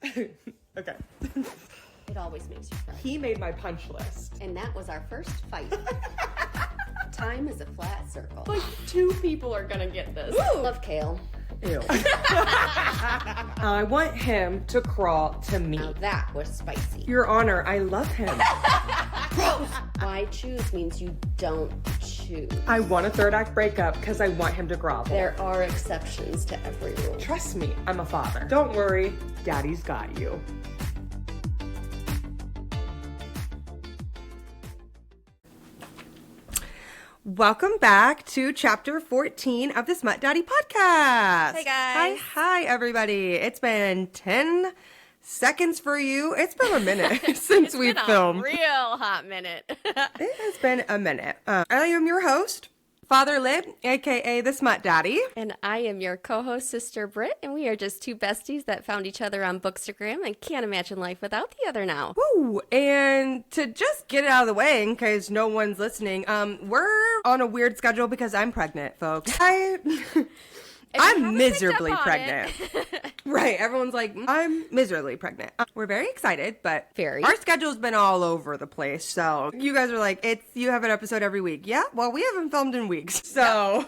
Okay. It always makes you cry. He made my punch list. And that was our first fight. Time is a flat circle. Like 2 people are gonna get this. Ooh. Love kale. Ew. I want him to crawl to me. Now that was spicy. Your Honor, I love him. Why choose means you don't choose. I want a third act breakup because I want him to grovel. There are exceptions to every rule. Trust me, I'm a father. Don't worry, Daddy's got you. Welcome back to chapter 14 of the Smut Daddy Podcast. Hey, guys. Hi, everybody. It's been 10 seconds for you. It's been a minute since we've filmed. It's been a real hot minute. It has been a minute. I am your host, Father Lib, a.k.a. the Smut Daddy. And I am your co-host, Sister Britt, and we are just 2 besties that found each other on Bookstagram and can't imagine life without the other now. Woo! And to just get it out of the way, in case no one's listening, we're on a weird schedule because I'm pregnant, folks. I'm miserably pregnant. Right. Everyone's like, I'm miserably pregnant. We're very excited, but our schedule's been all over the place. So you guys are like, you have an episode every week. Yeah. Well, we haven't filmed in weeks. So,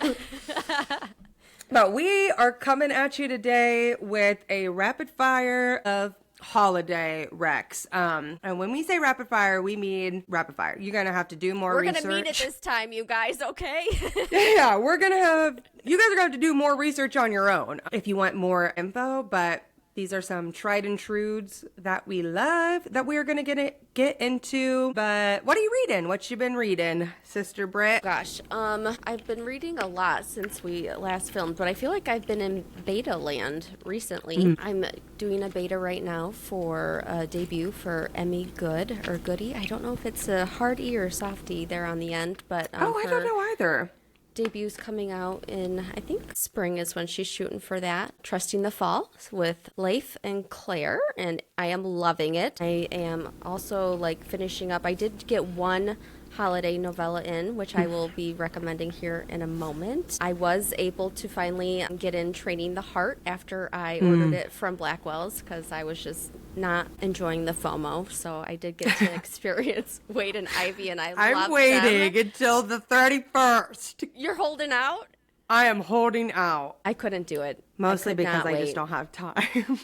but we are coming at you today with a rapid fire of holiday recs. And when we say rapid fire, we mean rapid fire. You're going to have to do more research. We're going to meet it this time, you guys, okay? Yeah, you guys are going to have to do more research on your own if you want more info, but these are some tried and truths that we love that we are going to get into. But what are you reading? What you been reading, Sister Britt? Gosh, I've been reading a lot since we last filmed, but I feel like I've been in beta land recently. Mm-hmm. I'm doing a beta right now for a debut for Emmy Good or Goody. I don't know if it's a hard E or soft E there on the end, but I don't know either. Debuts coming out in, I think spring is when she's shooting for that. Trusting the Fall with Leif and Claire, and I am loving it. I am also finishing up. I did get one holiday novella in, which I will be recommending here in a moment. I was able to finally get in Training the Heart after I ordered it from Blackwell's because I was just not enjoying the FOMO. So I did get to experience Wade and Ivy, and I'm waiting until the 31st. You're holding out? I am holding out. I couldn't do it. Mostly because I just don't have time.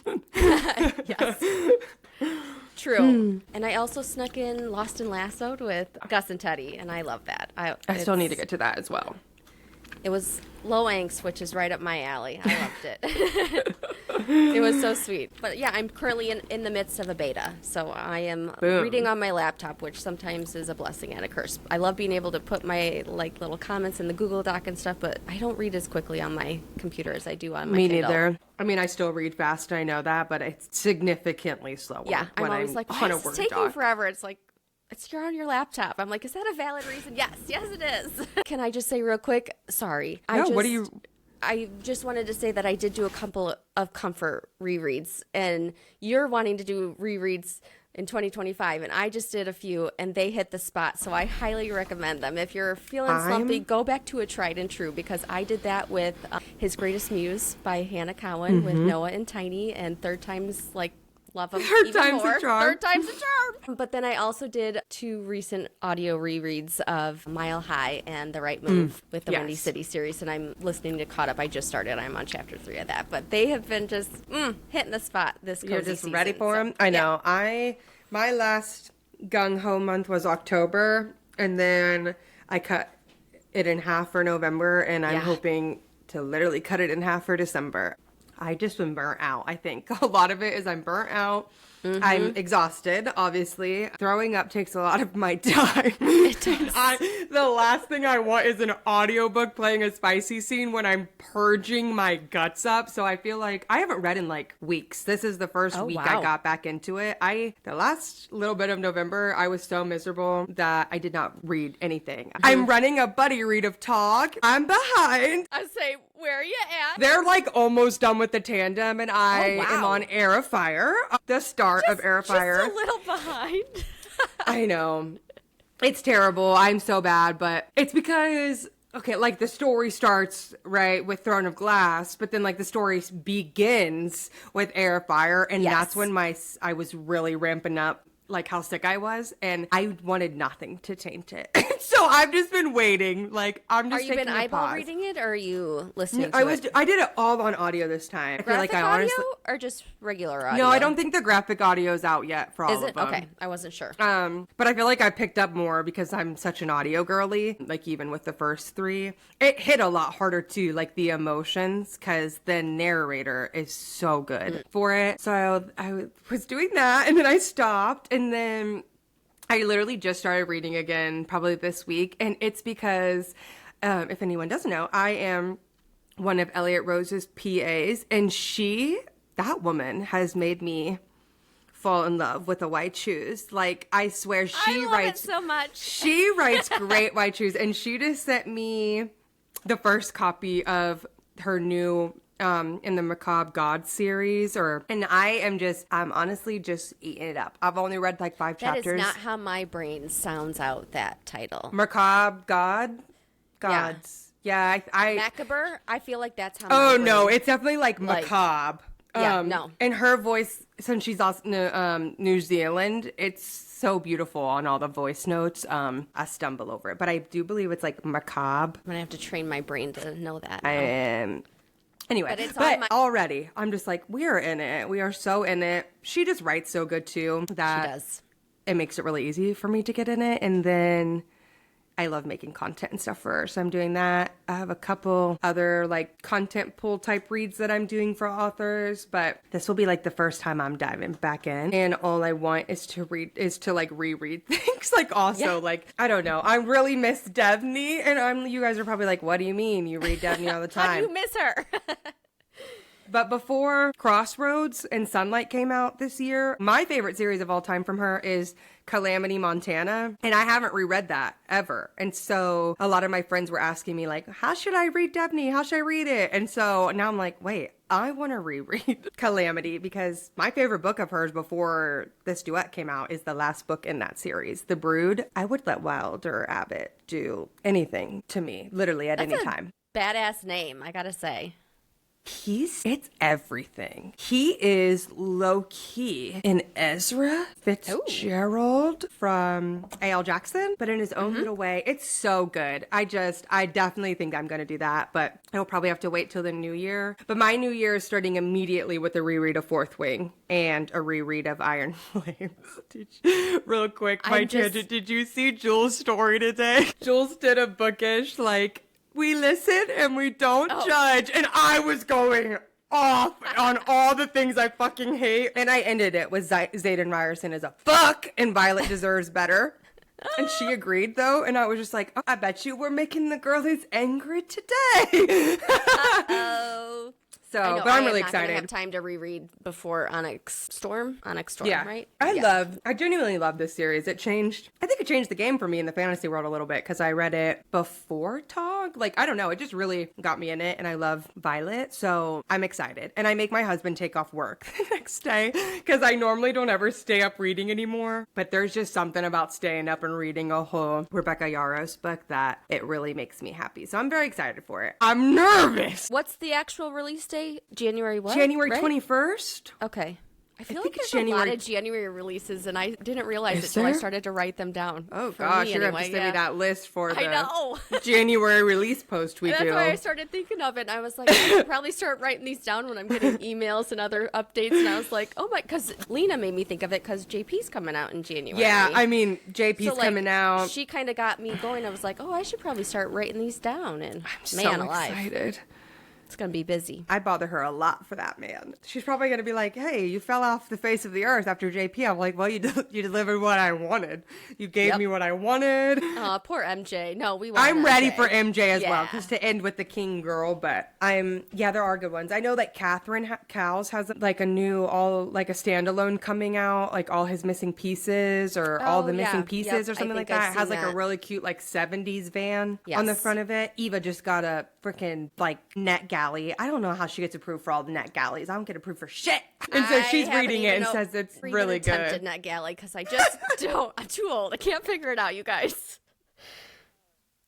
Yes. True. And I also snuck in Lost and Lassoed with Gus and Teddy, and I love that. I still need to get to that as well. It was low angst, which is right up my alley. I loved it. It was so sweet. But yeah, I'm currently in the midst of a beta, so I am reading on my laptop, which sometimes is a blessing and a curse. I love being able to put my little comments in the Google Doc and stuff, but I don't read as quickly on my computer as I do on my Kindle. Me neither. I mean, I still read fast, I know that, but it's significantly slower. Yeah, I'm always like, why is it taking forever? It's like, you're on your laptop. I'm like, is that a valid reason? Yes, it is. Can I just say real quick? Sorry. I just wanted to say that I did do a couple of comfort rereads, and you're wanting to do rereads in 2025, and I just did a few, and they hit the spot, so I highly recommend them. If you're feeling slumpy, go back to a tried and true, because I did that with His Greatest Muse by Hannah Cowan with Noah and Tiny, and Third Time's love them Third even time's more. a charm. Third time's a charm. But then I also did 2 recent audio rereads of Mile High and The Right Move with the Windy City series, and I'm listening to Caught Up. I just started. I'm on chapter 3 of that. But they have been just hitting the spot this cozy You're just season, ready for them? I know. Yeah. My last gung-ho month was October, and then I cut it in half for November, and I'm hoping to literally cut it in half for December. I just been burnt out, I think. A lot of it is I'm burnt out. I'm exhausted, obviously. Throwing up takes a lot of my time. It does. The last thing I want is an audiobook playing a spicy scene when I'm purging my guts up. So I feel like I haven't read in weeks. This is the first week I got back into it. The last little bit of November, I was so miserable that I did not read anything. I'm running a buddy read of Talk. I'm behind. I say, where are you at? They're almost done with the tandem, and I am on Air of Fire, the start of Air of Fire. Just a little behind. I know. It's terrible. I'm so bad, but it's because Okay, like the story starts, right, with Throne of Glass, but then like the story begins with Air of Fire, and that's when I was really ramping up like how sick I was, and I wanted nothing to taint it. So I've just been waiting. Like, I'm just taking a pause. Are you been eyeball reading it, or are you listening to it? I did it all on audio this time. Graphic audio or just regular audio? No, I don't think the graphic audio's out yet for all of them. Okay, I wasn't sure. But I feel like I picked up more because I'm such an audio girly. Like, even with the first 3, it hit a lot harder too, like the emotions, because the narrator is so good for it. So I was doing that, and then I stopped, and then I literally just started reading again probably this week, and it's because, if anyone doesn't know, I am one of Elliot Rose's PAs, and that woman has made me fall in love with the white shoes. Like, I swear, I love it so much. She writes great white shoes, and she just sent me the first copy of her new in the Macabre God series, and I'm honestly just eating it up. I've only read like 5 chapters. That is not how my brain sounds out that title. Macabre Gods. Yeah, I Macabre, I feel like that's how Oh no, it's definitely like macabre. Yeah, no. And her voice, since she's also New Zealand, it's so beautiful on all the voice notes. I stumble over it, but I do believe it's like macabre. I'm gonna have to train my brain to know that now. I am. Anyway, but already, I'm just like, we are in it. We are so in it. She just writes so good, too, that she does. It makes it really easy for me to get in it. And then I love making content and stuff for her, so I'm doing that. I have a couple other, like, content pool type reads that I'm doing for authors, but this will be, like, the first time I'm diving back in. And all I want is to reread things. Like, also, like, I don't know. I really miss Devney, and you guys are probably like, what do you mean? You read Devney all the time. How do you miss her? But before Crossroads and Sunlight came out this year, my favorite series of all time from her is Calamity Montana. And I haven't reread that ever. And so a lot of my friends were asking me, like, how should I read Devney? How should I read it? And so now I'm like, wait, I want to reread Calamity, because my favorite book of hers before this duet came out is the last book in that series, The Brood. I would let Wilde or Abbott do anything to me, literally at any time. Badass name, I gotta say. It's everything. He is low-key in Ezra Fitzgerald from A.L. Jackson, but in his own little way. It's so good. I definitely think I'm going to do that, but I'll probably have to wait till the new year. But my new year is starting immediately with a reread of Fourth Wing and a reread of Iron Flames. Real quick, tangent. Did you see Jules' story today? Jules did a bookish, like, we listen and we don't judge. And I was going off on all the things I fucking hate. And I ended it with Zayden Ryerson as a fuck and Violet deserves better. And she agreed, though. And I was just like, oh, I bet you we're making the girl who's angry today. Uh-oh. So, but I'm really excited. I have time to reread before Onyx Storm, right? I genuinely love this series. I think it changed the game for me in the fantasy world a little bit, because I read it before Tog. Like, I don't know, it just really got me in it, and I love Violet, so I'm excited. And I make my husband take off work the next day, because I normally don't ever stay up reading anymore, but there's just something about staying up and reading a whole Rebecca Yarros book that it really makes me happy. So I'm very excited for it. I'm nervous! What's the actual release date? January what? January 21st. Okay. I feel like there's a lot of January releases, and I didn't realize it until I started to write them down. Oh, gosh, you're going to have to send me that list for the January release post we do. That's why I started thinking of it, and I was like, I should probably start writing these down when I'm getting emails and other updates, and I was like, oh my, because Lena made me think of it, because JP's coming out in January. Yeah, I mean, JP's coming out. She kind of got me going. I was like, oh, I should probably start writing these down, and I'm so excited. It's going to be busy. I bother her a lot for that, man. She's probably going to be like, hey, you fell off the face of the earth after JP. I'm like, well, you delivered what I wanted. You gave me what I wanted. Oh, poor MJ. No, we want I'm ready for MJ as well, because to end with the King Girl, but there are good ones. I know that Catherine Cowles has like a new, a standalone coming out, like all his missing pieces or all the missing pieces or something like that. It has like a really cute like 70s van on the front of it. Eva just got a freaking like net galley. I don't know how she gets approved for all the net galleys. I don't get approved for shit. And so she's reading it and says it's really good. Attempted net galley, because I just don't. I'm too old. I can't figure it out, you guys.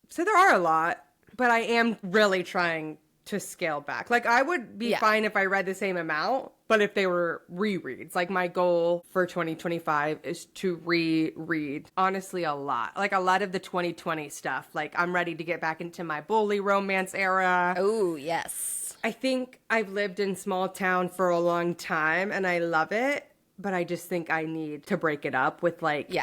So there are a lot. but I am really trying to scale back. Like, I would be fine if I read the same amount, but if they were rereads, like my goal for 2025 is to reread, honestly, a lot. Like a lot of the 2020 stuff. Like, I'm ready to get back into my bully romance era. Oh, yes. I think I've lived in small town for a long time and I love it, but I just think I need to break it up with like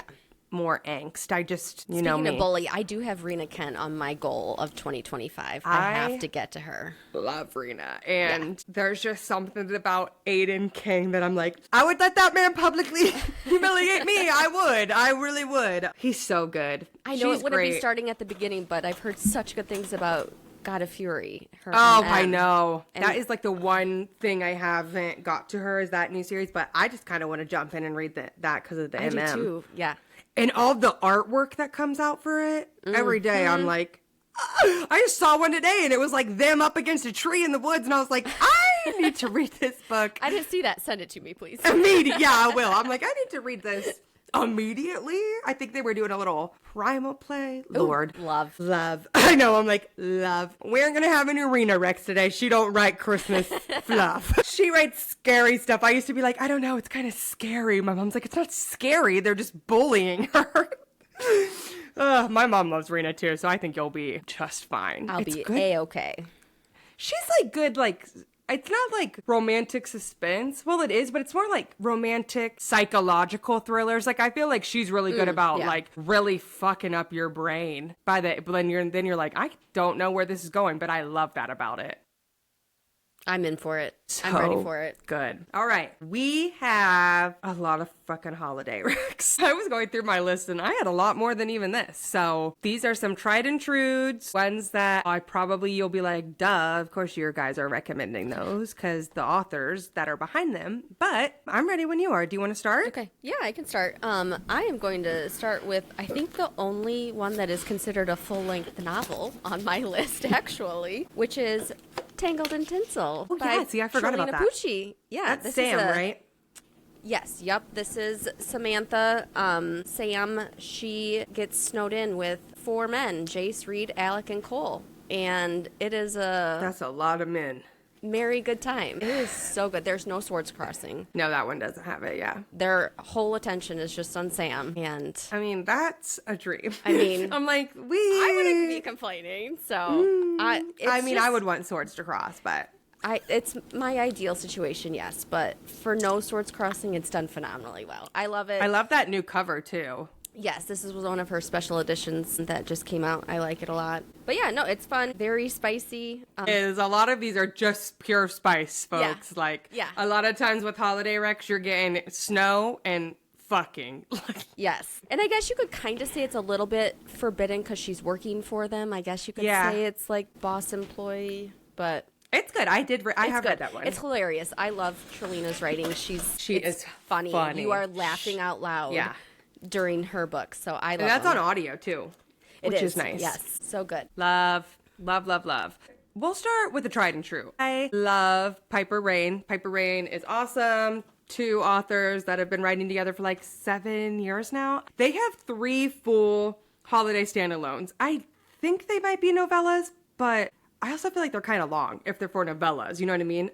more angst. I just, you know me. Speaking of bully, I do have Rena Kent on my goal of 2025. I have to get to her. Love Rena. And there's just something about Aiden King that I'm like, I would let that man publicly humiliate me. I would. I really would. He's so good. I know it wouldn't be starting at the beginning, but I've heard such good things about God of Fury. I know. And that is like the one thing I haven't got to her is that new series, but I just kind of want to jump in and read that because of the MM. I do too. Yeah. And all the artwork that comes out for it, every day I'm like, I just saw one today and it was like them up against a tree in the woods and I was like, I need to read this book. I didn't see that. Send it to me, please. Immediately. Yeah, I will. I'm like, I need to read this immediately. I think they were doing a little primal play. Lord. Ooh, love. I know. I'm like, love. We're going to have an arena Rex today. She don't write Christmas fluff. She writes scary stuff. I used to be like, I don't know. It's kind of scary. My mom's like, it's not scary. They're just bullying her. My mom loves Rena too, so I think you'll be just fine. I'll be A-okay. She's like good, like, it's not like romantic suspense. Well, it is, but it's more like romantic psychological thrillers. Like, I feel like she's really good about like really fucking up your brain but then you're like, I don't know where this is going, but I love that about it. I'm in for it. I'm ready for it. Good. All right. We have a lot of fucking holiday recs. I was going through my list and I had a lot more than even this. So these are some tried and trues, ones that you'll be like, duh, of course your guys are recommending those because the authors that are behind them. But I'm ready when you are. Do you want to start? Okay. Yeah, I can start. I am going to start with, I think the only one that is considered a full-length novel on my list, actually, which is Tangled in Tinsel. Oh, yeah. See, I forgot about that. Pucci. Yeah. That's Sam, right? Yes. Yep. This is Samantha. Sam, she gets snowed in with 4 men, Jace, Reed, Alec, and Cole. And it is That's a lot of men. Merry good time. It is so good. There's no swords crossing. No, that one doesn't have it, yeah. Their whole attention is just on Sam. And I mean, that's a dream. I mean, I'm like, I wouldn't be complaining. So I would want swords to cross, but it's my ideal situation, yes. But for no swords crossing, it's done phenomenally well. I love it. I love that new cover too. Yes, this is one of her special editions that just came out. I like it a lot. But yeah, no, it's fun. Very spicy. A lot of these are just pure spice, folks. A lot of times with holiday recs, you're getting snow and fucking. Yes. And I guess you could kind of say it's a little bit forbidden because she's working for them. I guess you could say it's like boss employee, but... It's good. I have read that one. It's hilarious. I love Trelina's writing. She is funny. You are laughing out loud. Yeah. During her book, so I love and that's on audio too, which is nice. Yes, so good. Love. We'll start with the tried and true. I love Piper Rain. Piper Rain is awesome. 2 authors that have been writing together for like 7 years now. They have 3 full holiday standalones. I think they might be novellas, but I also feel like they're kind of long if they're for novellas. You know what I mean?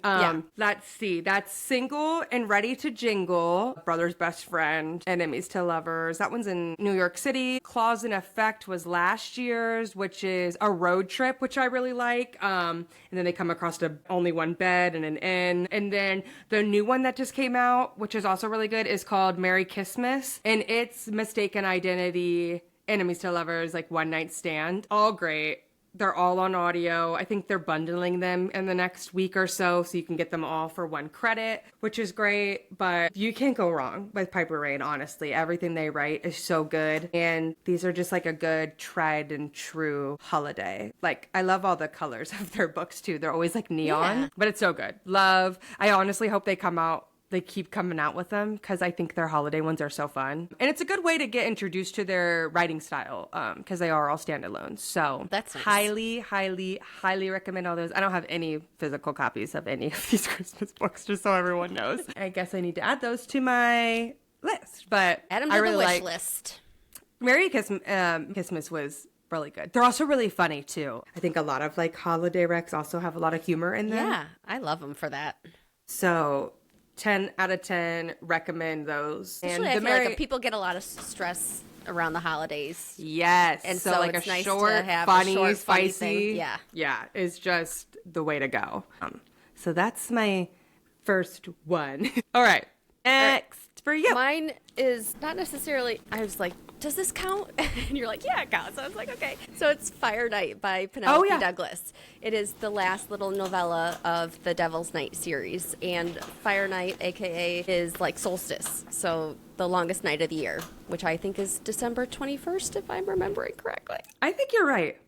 Let's see. That's Single and Ready to Jingle, Brother's Best Friend, Enemies to Lovers. That one's in New York City. Clause in Effect was last year's, which is a road trip, which I really like. And then they come across to Only One Bed and an Inn. And then the new one that just came out, which is also really good, is called Merry Christmas. And it's Mistaken Identity, Enemies to Lovers, like One Night Stand. All great. They're all on audio. I think they're bundling them in the next week or so you can get them all for 1 credit, which is great. But you can't go wrong with Piper Rain, honestly. Everything they write is so good. And these are just like a good tried and true holiday. Like, I love all the colors of their books too. They're always like neon, but it's so good. Love. I honestly hope they keep coming out with them because I think their holiday ones are so fun. And it's a good way to get introduced to their writing style because they are all standalones. So that's nice. highly recommend all those. I don't have any physical copies of any of these Christmas books, just so everyone knows. I guess I need to add those to my list. But add them to the wish list. Merry Christmas was really good. They're also really funny too. I think a lot of like holiday recs also have a lot of humor in them. Yeah, I love them for that. So 10 out of 10, recommend those. Especially and I feel like people get a lot of stress around the holidays. Yes. And so like it's a nice short, to have funny, a short, spicy. Thing. Yeah. Yeah, is just the way to go. So that's my first one. All right. Next for you. Mine is not necessarily, I was like, does this count? And you're like, yeah, it counts. So I was like, okay. So it's Fire Night by Penelope Douglas. It is the last little novella of the Devil's Night series. And Fire Night, a.k.a. is like solstice. So the longest night of the year, which I think is December 21st, if I'm remembering correctly. I think you're right.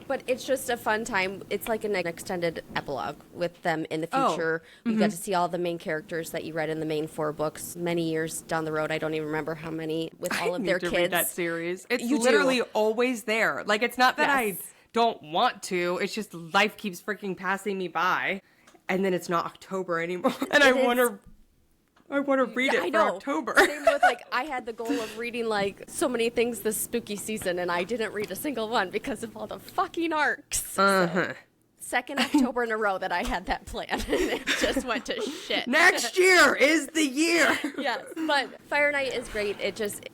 But it's just a fun time. It's like an extended epilogue with them in the future. You get to see all the main characters that you read in the main 4 books many years down the road. I don't even remember how many with all of their kids. Read that series. It's literally always there. Like, it's not that I don't want to. It's just life keeps freaking passing me by. And then it's not October anymore. And I want to read it for October. Same with, like, I had the goal of reading, like, so many things this spooky season, and I didn't read a single one because of all the fucking arcs. So, second October in a row that I had that plan, and it just went to shit. Next year is the year. Yes, but Fire Night is great.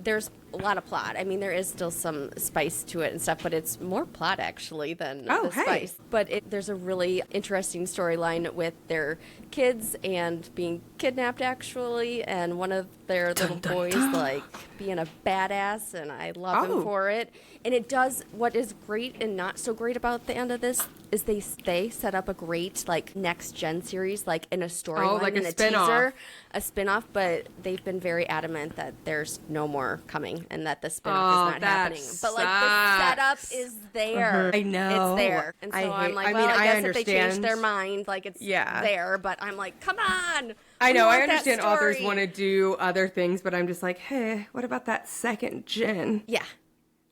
There's a lot of plot. I mean, there is still some spice to it and stuff, but it's more plot, actually, than the spice. But there's a really interesting storyline with their kids and being kidnapped, actually, and one of their little boys, like, being a badass, and I love him for it. And it does, what is great and not so great about the end of this is they set up a great, like, next-gen series, like, in a storyline like and a a spin-off. teaser, a spin-off, but they've been very adamant that there's no more coming and that the spin-off is not happening. But, like, the setup is there. I know. It's there. And so I'm like, well, I guess if they change their mind, like, it's there. But I'm like, come on. I know. I understand authors want to do other things, but I'm just like, hey, what about that second gen? Yeah.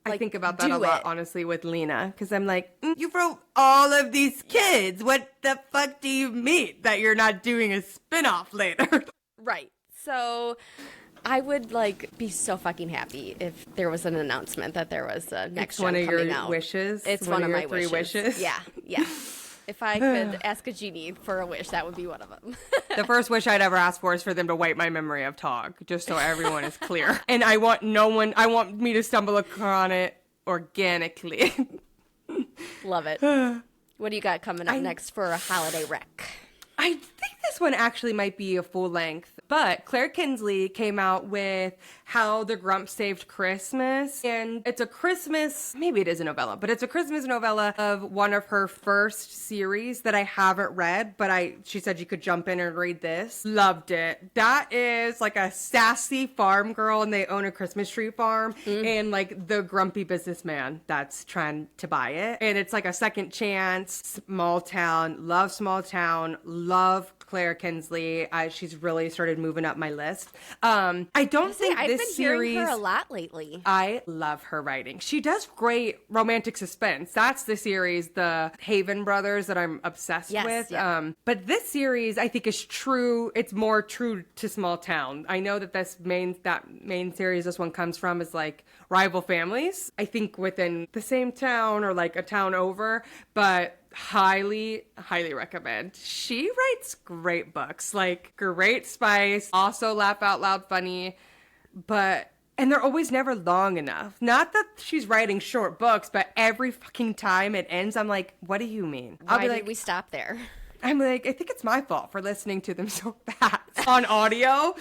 I think about that a lot, honestly, with Lena, because I'm like, you wrote all of these kids. What the fuck do you mean that you're not doing a spinoff later? Right. So I would, like, be so fucking happy if there was an announcement that there was a next gen coming out. One of your wishes? It's one of my 3 wishes? Yeah. If I could ask a genie for a wish, that would be one of them. The first wish I'd ever ask for is for them to wipe my memory of Tog, just so everyone is clear. And I want me to stumble upon it organically. Love it. What do you got coming up next for a holiday rec? I think this one actually might be a full length, but Claire Kinsley came out with How the Grump Saved Christmas, and it's a Christmas, maybe it is a novella, but it's a Christmas novella of one of her first series that I haven't read, but she said you could jump in and read this. Loved it. That is like a sassy farm girl, and they own a Christmas tree farm, and like the grumpy businessman that's trying to buy it, and it's like a second chance, small town, love Claire Kinsley. She's really started moving up my list. I don't think I've this been series. Hearing her a lot lately. I love her writing. She does great romantic suspense. That's the series, the Haven Brothers, that I'm obsessed with. Yeah. But this series, I think, is true. It's more true to small town. I know that that main series this one comes from is like rival families. I think within the same town or like a town over, but highly recommend. She writes great books, like great spice, also laugh out loud funny, and they're always never long enough. Not that she's writing short books, but every fucking time it ends, I'm like, what do you mean? Why did we stop there? I'm like, I think it's my fault for listening to them so fast on audio.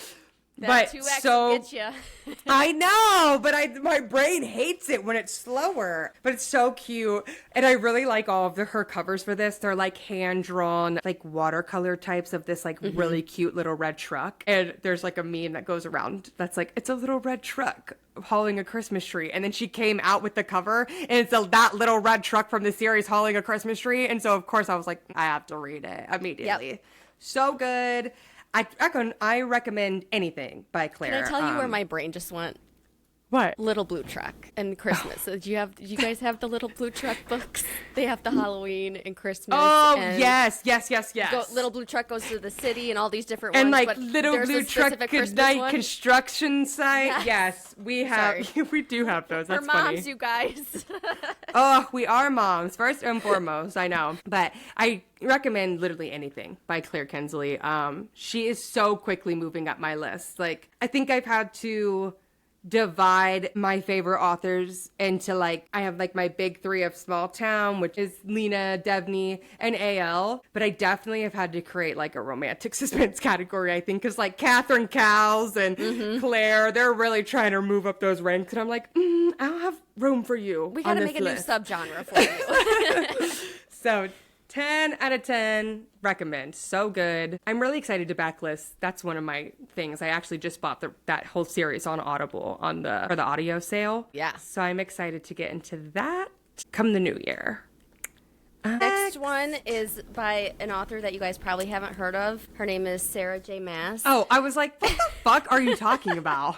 That 2X will get you. I know, but my brain hates it when it's slower. But it's so cute, and I really like all of her covers for this. They're like hand drawn, like watercolor types of this like really cute little red truck. And there's like a meme that goes around that's like, it's a little red truck hauling a Christmas tree. And then she came out with the cover, and it's that little red truck from the series hauling a Christmas tree. And so of course I was like, I have to read it immediately. Yep. So good. I recommend anything by Claire. Can I tell you where my brain just went? What? Little Blue Truck and Christmas. So do you guys have the Little Blue Truck books? They have the Halloween and Christmas. Oh, and yes. Little Blue Truck goes to the city and all these different ones. And like but Little Blue Truck Goodnight Construction Site. Yes, we have. We do have those. That's funny. We're moms, you guys. Oh, we are moms, first and foremost. I know. But I recommend literally anything by Claire Kinsley. She is so quickly moving up my list. Like, I think I've had to divide my favorite authors into like, I have like my big three of Small Town, which is Lena, Devney, and AL. But I definitely have had to create like a romantic suspense category, I think, because like Catherine Cowles and Claire, they're really trying to move up those ranks. And I'm like, I don't have room for you. We gotta make a new subgenre for you. So 10 out of 10, recommend. So good. I'm really excited to backlist. That's one of my things. I actually just bought that whole series on Audible for the audio sale. Yeah. So I'm excited to get into that come the new year. Next one is by an author that you guys probably haven't heard of. Her name is Sarah J. Maas. Oh, I was like, what the fuck are you talking about?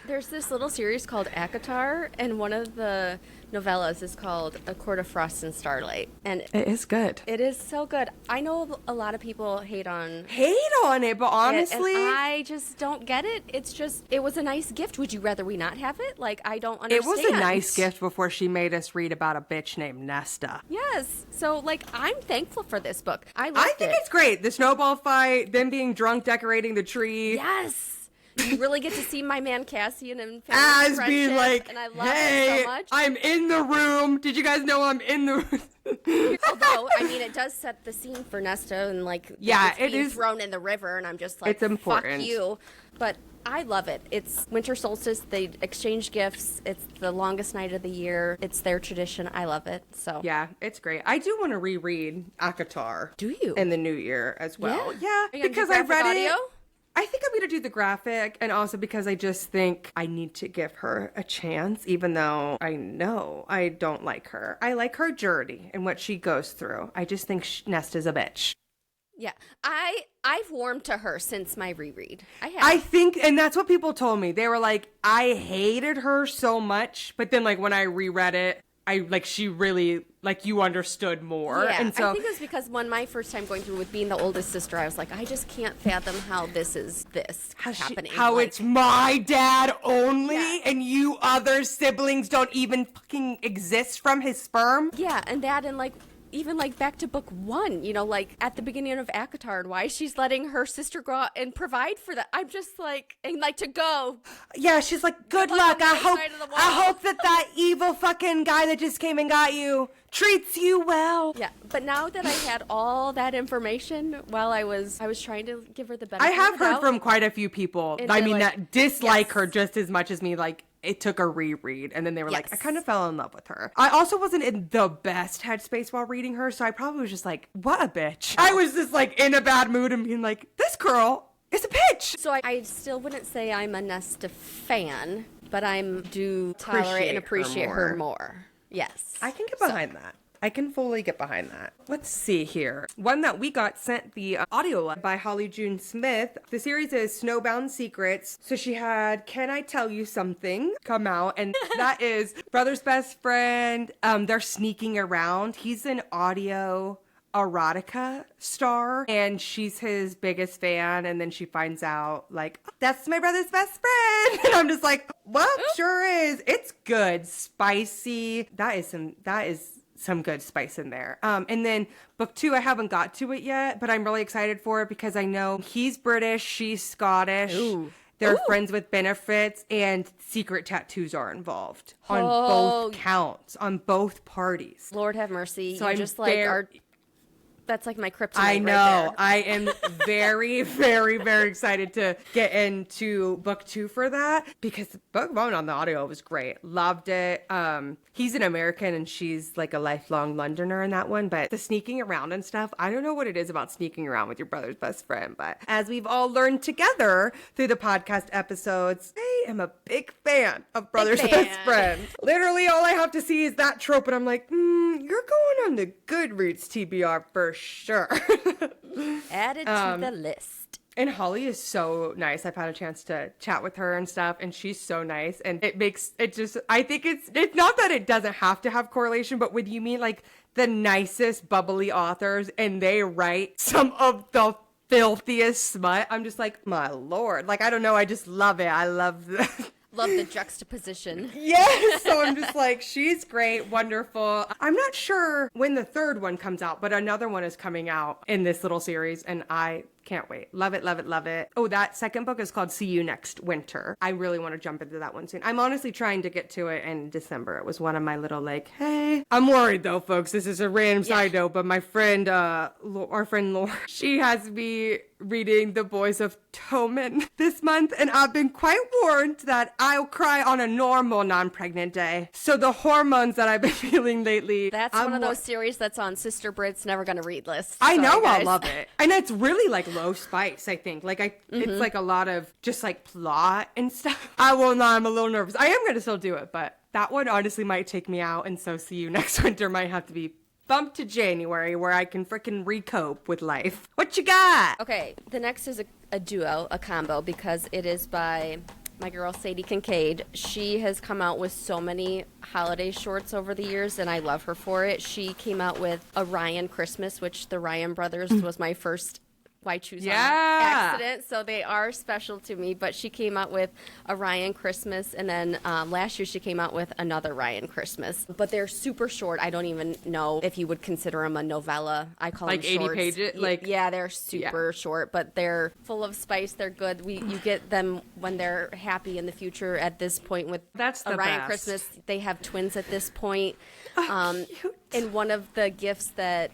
There's this little series called ACOTAR, and one of the novellas is called A Court of Frost and Starlight. And it is good. It is so good. I know a lot of people hate on it, but honestly, and I just don't get it. It's just, it was a nice gift. Would you rather we not have it? Like, I don't understand. It was a nice gift before she made us read about a bitch named Nesta. Yes. So, like, I'm thankful for this book. I think it's great. The snowball fight, them being drunk decorating the tree. Yes. You really get to see my man Cassian and as being like, and I love hey, it so much. I'm in the room. Did you guys know I'm in the room? Although, I mean, it does set the scene for Nesta and like, it is thrown in the river, and I'm just like, it's important. Fuck you. But I love it. It's winter solstice. They exchange gifts. It's the longest night of the year. It's their tradition. I love it. So yeah, it's great. I do want to reread ACOTAR. Do you? In the new year as well. Yeah, because I read audio? it. I think I'm going to do the graphic, and also because I just think I need to give her a chance, even though I know I don't like her. I like her journey and what she goes through. I just think Nesta's a bitch. Yeah, I've warmed to her since my reread. I think, and that's what people told me. They were like, I hated her so much, but then like when I reread it, she really, like, you understood more. Yeah, and so I think it was because when my first time going through with being the oldest sister, I was like, I just can't fathom how this is happening. How it's my dad only, and you other siblings don't even fucking exist from his sperm? Yeah, and that, and like, even like back to book 1, you know, like at the beginning of ACOTAR, why she's letting her sister go out and provide for that. I'm just like, and like to go. Yeah, she's like, good luck. I hope that evil fucking guy that just came and got you treats you well. Yeah, but now that I had all that information while I was trying to give her the benefit. I have heard from quite a few people, that dislike her just as much as me, like, it took a reread, and then they were like, I kind of fell in love with her. I also wasn't in the best headspace while reading her, so I probably was just like, what a bitch. I was just like in a bad mood and being like, this girl is a bitch. So I still wouldn't say I'm a Nesta fan, but I do tolerate and appreciate her more. Yes. I can get behind that. I can fully get behind that. Let's see here. One that we got sent the audio by Holly June Smith. The series is Snowbound Secrets. So she had Can I Tell You Something come out, and that is brother's best friend. They're sneaking around. He's an audio erotica star, and she's his biggest fan, and then she finds out like, that's my brother's best friend, and I'm just like, well, sure is. It's good, spicy. That is some good spice in there. And then book 2, I haven't got to it yet, but I'm really excited for it because I know he's British, she's Scottish. They're friends with benefits, and secret tattoos are involved on both counts, on both parties. Lord have mercy. So you I'm just like that's like my kryptonite. I know. Right there. I am very, very, very excited to get into book 2 for that, because book 1 on the audio was great. Loved it. He's an American and she's like a lifelong Londoner in that one, but the sneaking around and stuff, I don't know what it is about sneaking around with your brother's best friend, but as we've all learned together through the podcast episodes, I am a big fan of brother's best friend. Literally all I have to see is that trope, and I'm like, you're going on the Goodreads TBR for sure. Added to the list. And Holly is so nice. I've had a chance to chat with her and stuff, and she's so nice. And it makes it just, I think it's not that it doesn't have to have correlation, but when you meet like the nicest bubbly authors and they write some of the filthiest smut, I'm just like, my Lord. Like, I don't know. I just love it. I love the juxtaposition. Yes. So I'm just like, she's great, wonderful. I'm not sure when the third one comes out, but another one is coming out in this little series, and I can't wait. Love it, love it, love it. Oh, that second book is called See You Next Winter. I really want to jump into that one soon. I'm honestly trying to get to it in December. It was one of my little like, hey. I'm worried though, folks. This is a random side note, but my friend, our friend Laura, she has me reading The Boys of Toman this month, and I've been quite warned that I'll cry on a normal non-pregnant day. So the hormones that I've been feeling lately. That's one of those series that's on Sister Britt's never gonna read list. I know, I'll love it. And it's really like low spice, I think. Like it's like a lot of just like plot and stuff. I will not, I'm a little nervous. I am gonna still do it, but that one honestly might take me out, and so See You Next Winter might have to be bumped to January where I can freaking recope with life. What you got? Okay, the next is a duo, a combo, because it is by my girl Sadie Kincaid. She has come out with so many holiday shorts over the years, and I love her for it. She came out with a Ryan Christmas, which the Ryan brothers was my first Why Choose on accident, so they are special to me. But she came out with a Ryan Christmas, and then last year she came out with another Ryan Christmas. But they're super short. I don't even know if you would consider them a novella. I call like them shorts. 80 pages. Like yeah, they're super short, but they're full of spice. They're good. You get them when they're happy in the future. At this point with that's the Ryan best. Christmas, they have twins at this point. Cute. And one of the gifts that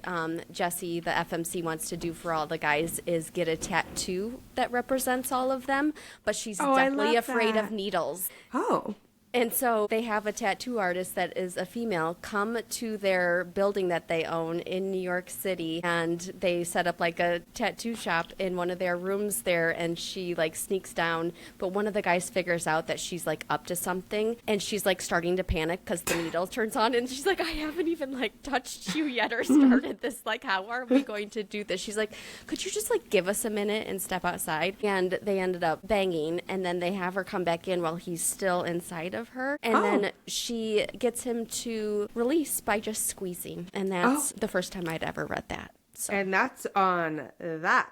Jesse, the FMC, wants to do for all the guys is get a tattoo that represents all of them. But she's deathly afraid of needles. Oh. And so they have a tattoo artist that is a female come to their building that they own in New York City, and they set up like a tattoo shop in one of their rooms there, and she like sneaks down, but one of the guys figures out that she's like up to something, and she's like starting to panic because the needle turns on, and she's like, I haven't even like touched you yet or started this, like how are we going to do this? She's like, could you just like give us a minute and step outside? And they ended up banging, and then they have her come back in while he's still inside of her, and then she gets him to release by just squeezing, and that's the first time I'd ever read that. So. And that's on that.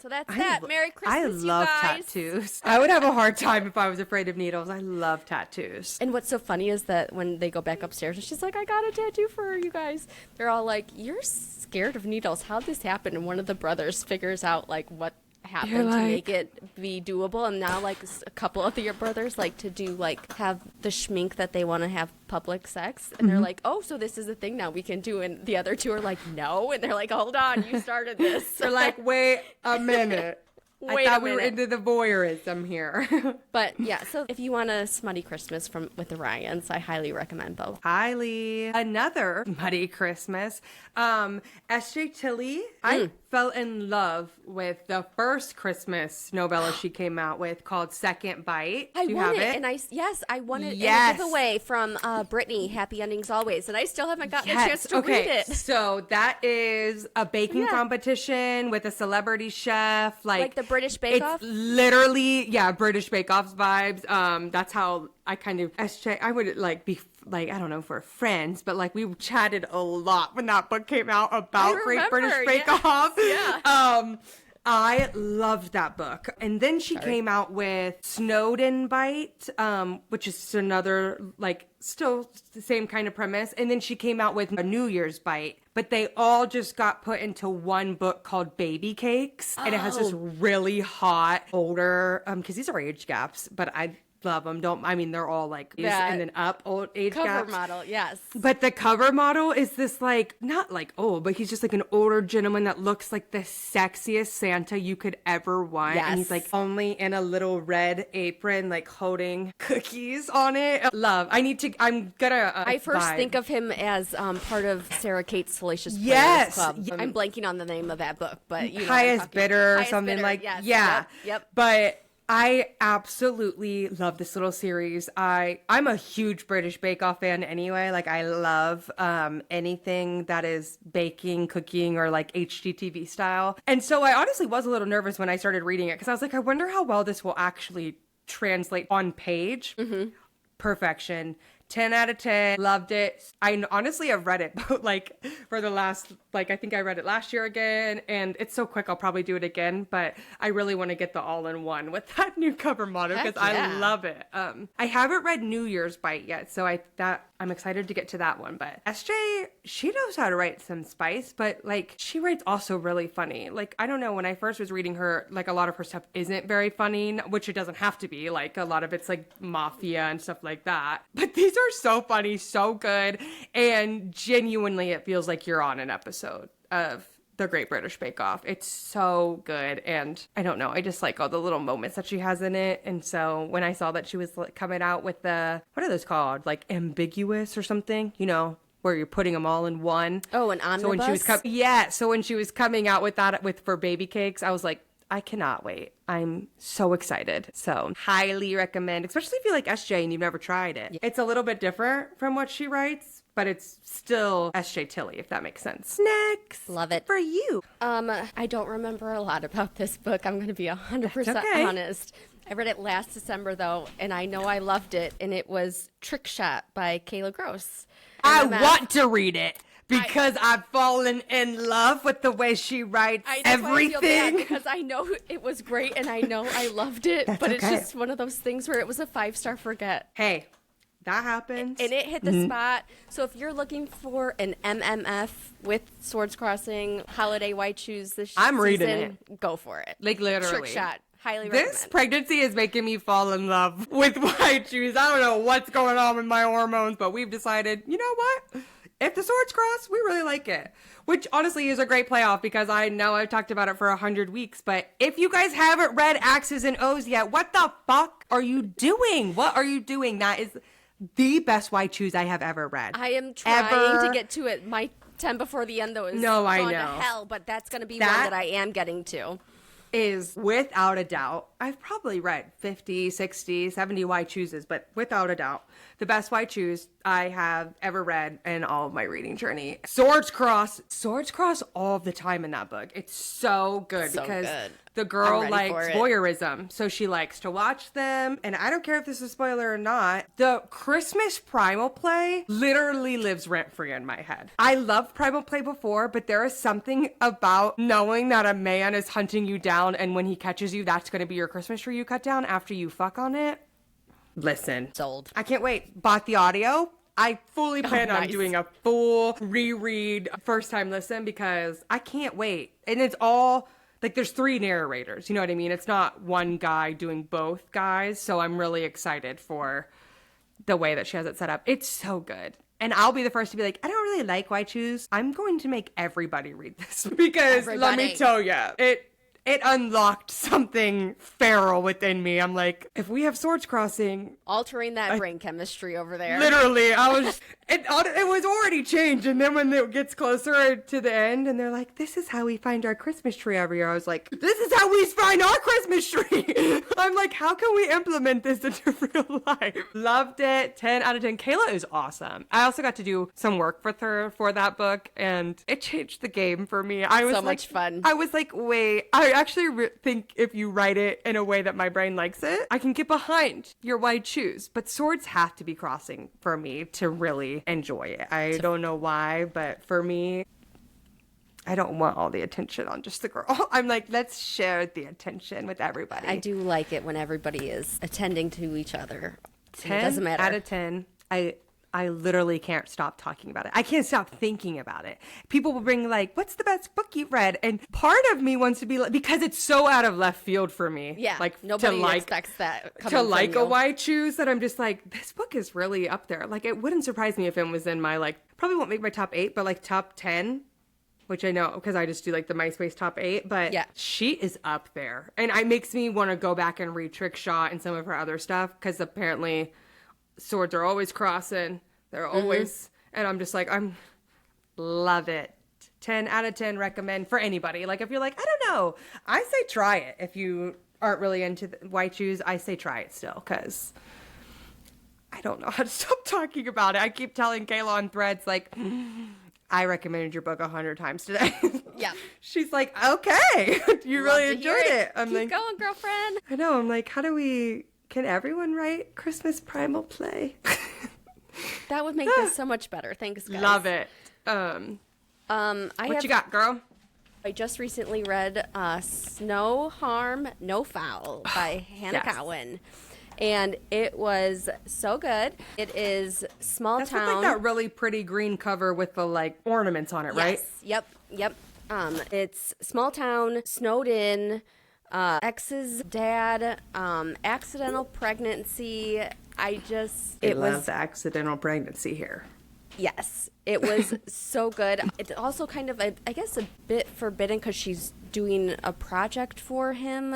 So that's that. Merry Christmas, I love you guys. tattoos. I would have a hard time if I was afraid of needles. I love tattoos. And what's so funny is that when they go back upstairs and she's like, I got a tattoo for her, you guys. They're all like, you're scared of needles. How'd this happen? And one of the brothers figures out like what happened to make it be doable, and now like a couple of your brothers like to do like have the schmink that they want to have public sex, and they're like, oh, so this is a thing now we can do, and the other two are like, no, and they're like, hold on, you started this. They're like, wait a minute. I thought we were into the voyeurism here. But yeah, so if you want a smutty Christmas with the Ryans, I highly recommend both. Highly. Another smutty Christmas. S.J. Tilly. I fell in love with the first Christmas novella she came out with called Second Bite. I won it, and I won it in a giveaway from Brittany, Happy Endings Always, and I still haven't gotten a chance to read it. So that is a baking competition with a celebrity chef, like the British Bake Off? It's literally, British Bake Off's vibes. That's how I kind of, I would like be like, I don't know, for friends, but like we chatted a lot when that book came out about Great British Bake Off. Yeah. I loved that book. And then she came out with Snowden Bite, which is another, like, still the same kind of premise. And then she came out with a New Year's Bite. But they all just got put into one book called Baby Cakes. And it has this really hot, older, because these are age gaps, but I love them. They're all like, and then up old age cover gaps. model, yes. But the cover model is this like, not like old, but he's just like an older gentleman that looks like the sexiest Santa you could ever want. Yes. And he's like only in a little red apron, like holding cookies on it. Love. I first think of him as part of Sarah Kate's Salacious Players Club. I'm blanking on the name of that book, but you know Highest Bidder or something like, yes. yeah. Yep. But I absolutely love this little series. I'm a huge British Bake Off fan anyway. Like, I love anything that is baking, cooking, or like HGTV style. And so I honestly was a little nervous when I started reading it because I was like, I wonder how well this will actually translate on page. Perfection. 10 out of 10. Loved it. I honestly have read it like for the last, like I think I read it last year again, and it's so quick I'll probably do it again, but I really want to get the all-in-one with that new cover motto because I love it. I haven't read New Year's Bite yet, so I'm excited to get to that one. But SJ, she knows how to write some spice, but like she writes also really funny. Like, I don't know, when I first was reading her, like a lot of her stuff isn't very funny, which it doesn't have to be. Like a lot of it's like mafia and stuff like that. But these are so funny, so good, and genuinely it feels like you're on an episode of The Great British Bake Off. It's so good, and I don't know, I just like all the little moments that she has in it. And so when I saw that she was like, coming out with the, what are those called? Like ambiguous or something, you know, where you're putting them all in one. Oh, an omnibus? So when she was coming out with that for baby cakes, I was like, I cannot wait. I'm so excited. So highly recommend, especially if you like SJ and you've never tried it. Yeah. It's a little bit different from what she writes, but it's still SJ Tilly, if that makes sense. Next. Love it. For you. I don't remember a lot about this book. I'm going to be 100% honest. I read it last December, though, and I know I loved it, and it was Trick Shot by Kayla Gross. I want to read it. Because I've fallen in love with the way she writes everything. I feel bad because I know it was great and I know I loved it, but it's just one of those things where it was a 5-star forget. Hey, that happens. And it hit the spot. So if you're looking for an MMF with Swords Crossing, holiday white shoes this season, reading it. Go for it. Like literally. Trick Shot. Highly recommend. This pregnancy is making me fall in love with white shoes. I don't know what's going on with my hormones, but we've decided, you know what? If the swords cross, we really like it. Which honestly is a great playoff because I know I've talked about it for 100 weeks. But if you guys haven't read X's and O's yet, what the fuck are you doing? What are you doing? That is the best white shoes I have ever read. I am trying to get to it. My 10 before the end, though, is going to hell. But that's going to be one that I am getting to. Is without a doubt, I've probably read 50, 60, 70 white chooses, but without a doubt, the best white choose I have ever read in all of my reading journey. Swords cross all the time in that book. It's so good because the girl likes voyeurism, so she likes to watch them. And I don't care if this is a spoiler or not, the Christmas Primal Play literally lives rent-free in my head. I loved Primal Play before, but there is something about knowing that a man is hunting you down, and when he catches you, that's going to be your Christmas tree you cut down after you fuck on it. Listen. Sold. I can't wait. Bought the audio. I fully plan on doing a full reread, first time listen, because I can't wait. And it's all, like, there's 3 narrators, you know what I mean? It's not one guy doing both guys, so I'm really excited for the way that she has it set up. It's so good. And I'll be the first to be like, I don't really like white shoes. I'm going to make everybody read this because let me tell you, it unlocked something feral within me. I'm like, if we have swords crossing, altering that brain chemistry over there. Literally, it was already changed. And then when it gets closer to the end and they're like, this is how we find our Christmas tree every year. I was like, this is how we find our Christmas tree. I'm like, how can we implement this into real life? Loved it. 10 out of 10. Kayla is awesome. I also got to do some work with her for that book and it changed the game for me. I was so much fun. I was like, wait, I actually think if you write it in a way that my brain likes it, I can get behind your white shoes. But swords have to be crossing for me to really enjoy it. I don't know why, but for me, I don't want all the attention on just the girl. I'm like, let's share the attention with everybody. I do like it when everybody is attending to each other. 10 it doesn't matter. Out of 10. I literally can't stop talking about it. I can't stop thinking about it. People will bring like, what's the best book you've read? And part of me wants to be like, because it's so out of left field for me. Yeah, like nobody expects that to like a white shoes that I'm just like, this book is really up there. Like, it wouldn't surprise me if it was in my, like, probably won't make my top 8, but like top 10, which I know because I just do like the MySpace top 8. But yeah, she is up there. And it makes me want to go back and read Trick Shot and some of her other stuff because apparently swords are always crossing. They're always, and I'm just like, love it. 10 out of 10 recommend for anybody. Like, if you're like, I don't know, I say try it if you aren't really into white shoes, I say try it still because I don't know how to stop talking about it. I keep telling Kayla on Threads, like, I recommended your book 100 times today. Yeah. She's like, okay, you really enjoyed it. I'm Keep like, going, girlfriend. I know. I'm like, can everyone write Christmas primal play? That would make this so much better. Thanks, guys. Love it. What you got, girl? I just recently read No Harm, No Foul by Hannah Cowan. And it was so good. It is small That's town. That's like that really pretty green cover with the like ornaments on it, right? Yep. It's small town, snowed in, ex's dad, accidental pregnancy. It was the accidental pregnancy here. Yes, it was so good. It's also kind of, I guess, a bit forbidden because she's doing a project for him.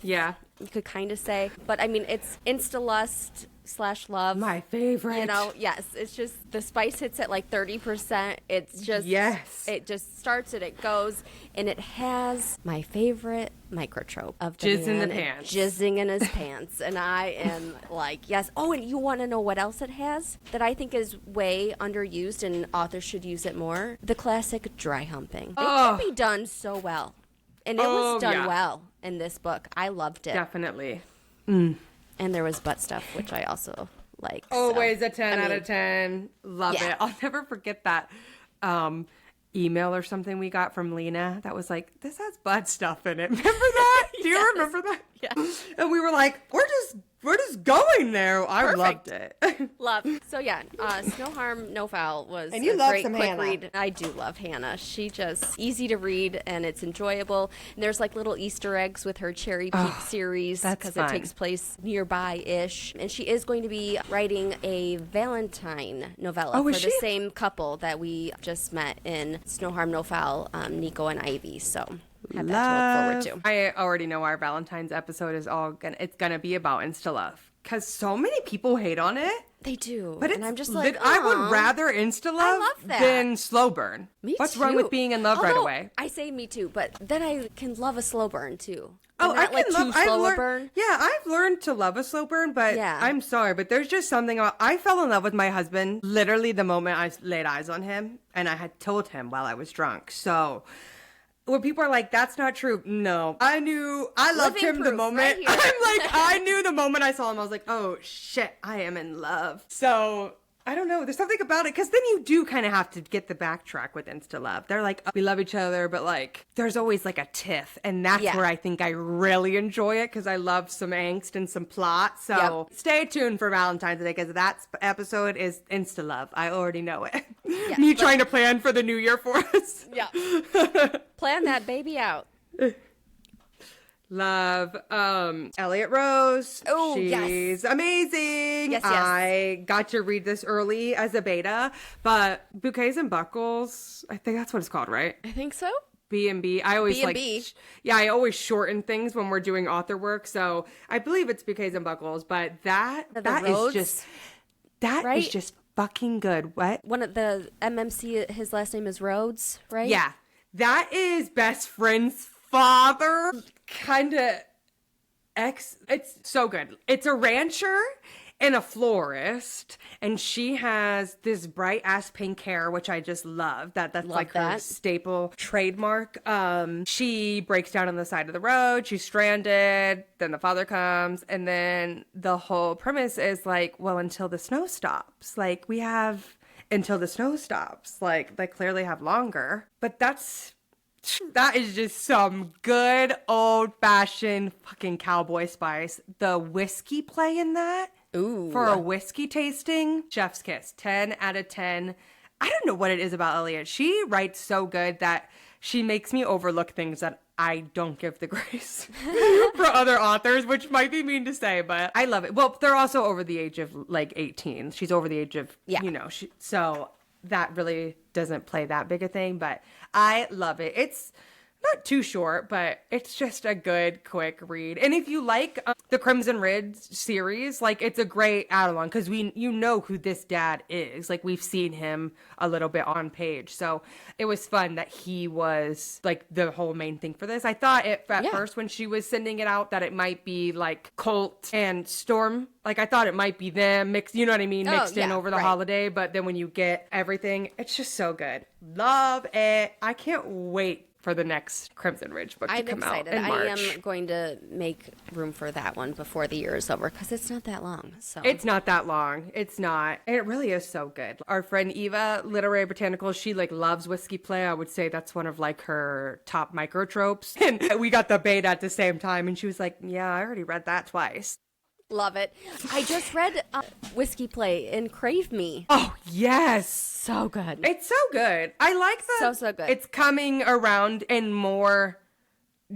Yeah. You could kind of say. But, I mean, it's Insta-lust / love. My favorite. You know, yes. It's just, the spice hits at like 30%. It's just, yes. It just starts and it goes. And it has my favorite microtrope of the Jizz in the man pants. Jizzing in his pants. And I am like, yes. Oh, and you want to know what else it has that I think is way underused and authors should use it more? The classic dry humping. It can be done so well. And it was done well in this book. I loved it. Definitely. And there was butt stuff, which I also like. Always a 10 out of 10. Love it. I'll never forget that email or something we got from Lena that was like, this has butt stuff in it. Remember that? Do you remember that? Yeah. And we were like, we're just going there. I loved it. Love. So yeah, No Harm, No Foul was and you a love great some quick Hannah. read. I do love Hannah. She just easy to read and it's enjoyable. And there's like little Easter eggs with her Cherry Peak series because it takes place nearby-ish. And she is going to be writing a Valentine novella for the same couple that we just met in No Harm, No Foul, Nico and Ivy. So have that to look forward to. I already know our Valentine's episode is it's gonna be about Insta love because so many people hate on it. They do, but and I'm just like, I would rather Insta love than slow burn. Me What's too. wrong with being in love right away? I say me too, but then I can love a slow burn too. Oh, I like can too slow a burn. Yeah, I've learned to love a slow burn, but I'm sorry, but there's just something about. I fell in love with my husband literally the moment I laid eyes on him, and I had told him while I was drunk. So. When people are like, that's not true. No. I loved him the moment. Right I'm like, I knew the moment I saw him. I was like, oh shit, I am in love. So I don't know. There's something about it. Because then you do kind of have to get the backtrack with Insta Love. They're like, we love each other, but like, there's always like a tiff. And that's where I think I really enjoy it because I love some angst and some plot. So stay tuned for Valentine's Day because that episode is Insta Love. I already know it. Me trying to plan for the new year for us. Yeah. Plan that baby out. Love Elliot Rose. Oh, she's amazing. Yes. I got to read this early as a beta, but Bouquets and Buckles, I think that's what it's called, right? I think so. B&B. I always B&B. I always shorten things when we're doing author work, so I believe it's Bouquets and Buckles, but that is just fucking good. What? One of the MMC, his last name is Rhodes, right? Yeah. That is best friend's father. It's so good. It's a rancher and a florist, and she has this bright ass pink hair, which I just love. That's like her staple trademark. She breaks down on the side of the road. She's stranded. Then the father comes, and then the whole premise is like, well, until the snow stops. Like we have until the snow stops. Like they clearly have longer, but that is just some good old-fashioned fucking cowboy spice. The whiskey play in that. Ooh. For a whiskey tasting, chef's kiss. 10 out of 10. I don't know what it is about Elliot. She writes so good that she makes me overlook things that I don't give the grace for other authors, which might be mean to say, but I love it. Well, they're also over the age of like 18. She's over the age of, so that really doesn't play that big a thing, but I love it. It's not too short, but it's just a good, quick read. And if you like the Crimson Ridge series, like, it's a great add-along because you know who this dad is. Like, we've seen him a little bit on page. So it was fun that he was, like, the whole main thing for this. I thought at first when she was sending it out that it might be, like, Colt and Storm. Like, I thought it might be them mixed, you know what I mean, mixed in over the holiday. But then when you get everything, it's just so good. Love it. I can't wait for the next Crimson Ridge book to come out in March. I am going to make room for that one before the year is over because it's not that long. So it's not that long. It's not. And it really is so good. Our friend Eva, Literary Botanicals, she like loves whiskey play. I would say that's one of like her top microtropes. And we got the beta at the same time and she was like, yeah, I already read that twice. Love it. I just read Whiskey Play and Crave Me. Oh, yes. So good. It's so good. I like that. So good. It's coming around in more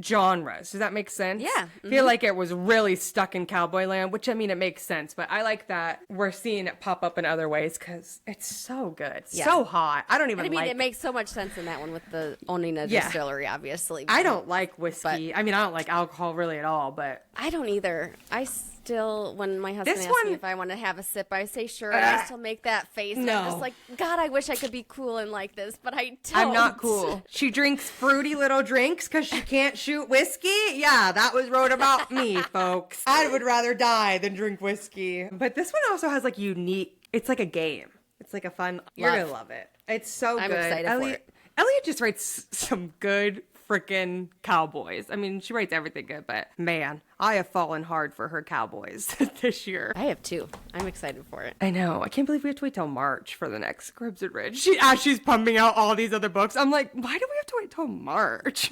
genres. Does that make sense? Yeah. I feel like it was really stuck in cowboy land, which I mean, it makes sense, but I like that we're seeing it pop up in other ways because it's so good. Yeah. So hot. I don't even it makes so much sense in that one with the owning a distillery, obviously. I don't like whiskey. I mean, I don't like alcohol really at all, but. I don't either. I still, when my husband asks me if I want to have a sip, I say sure, and I still make that face. No. I'm just like, God, I wish I could be cool and like this, but I don't. I'm not cool. She drinks fruity little drinks because she can't shoot whiskey. Yeah, that was wrote about me, folks. I would rather die than drink whiskey. But this one also has like it's like a game. It's like a fun, you're going to love it. It's so I'm good. excited for it. Elliot just writes some good freaking cowboys. I mean, she writes everything good, but man, I have fallen hard for her cowboys this year. I have too. I'm excited for it. I know. I can't believe we have to wait till March for the next Crimson Ridge. As she's pumping out all these other books, I'm like, why do we have to wait till March?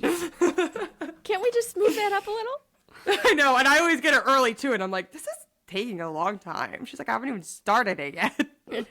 Can't we just move that up a little? I know, and I always get it early too, and I'm like, this is taking a long time. She's like, I haven't even started it yet.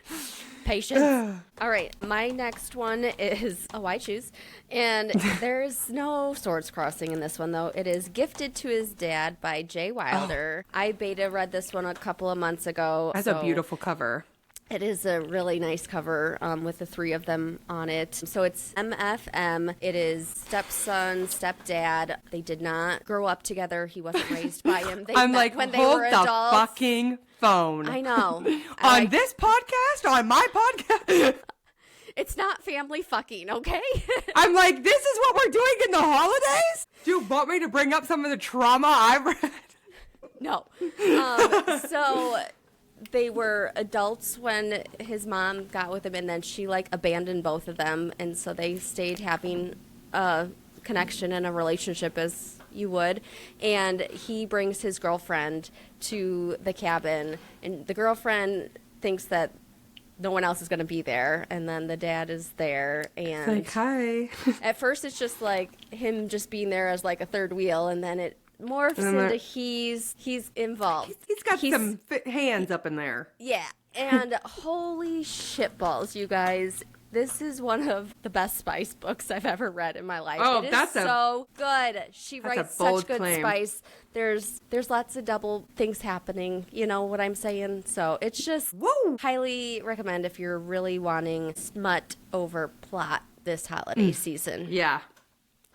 Patience. All right, my next one is I choose, and there's no swords crossing in this one though. It is Gifted to His Dad by Jay Wilder. I beta read this one a couple of months ago. That's a beautiful cover. It is a really nice cover with the three of them on it. So it's MFM. It is stepson, stepdad. They did not grow up together. He wasn't raised by him. They I'm like, when hold they were the adults. fucking phone. I know. On this podcast? On my podcast? It's not family fucking, okay? I'm like, this is what we're doing in the holidays? Do you want me to bring up some of the trauma I've read? No. So they were adults when his mom got with him, and then she like abandoned both of them, and so they stayed having a connection and a relationship as you would. And he brings his girlfriend to the cabin, and the girlfriend thinks that no one else is going to be there, and then the dad is there, and like, hi. At first it's just like him just being there as like a third wheel, and then it morphs into he's involved. He's got some hands up in there. Yeah, and holy shitballs, you guys. This is one of the best spice books I've ever read in my life. Oh, it is so good. She writes such good spice. There's lots of double things happening. You know what I'm saying? So it's just highly recommend if you're really wanting smut over plot this holiday season. Yeah.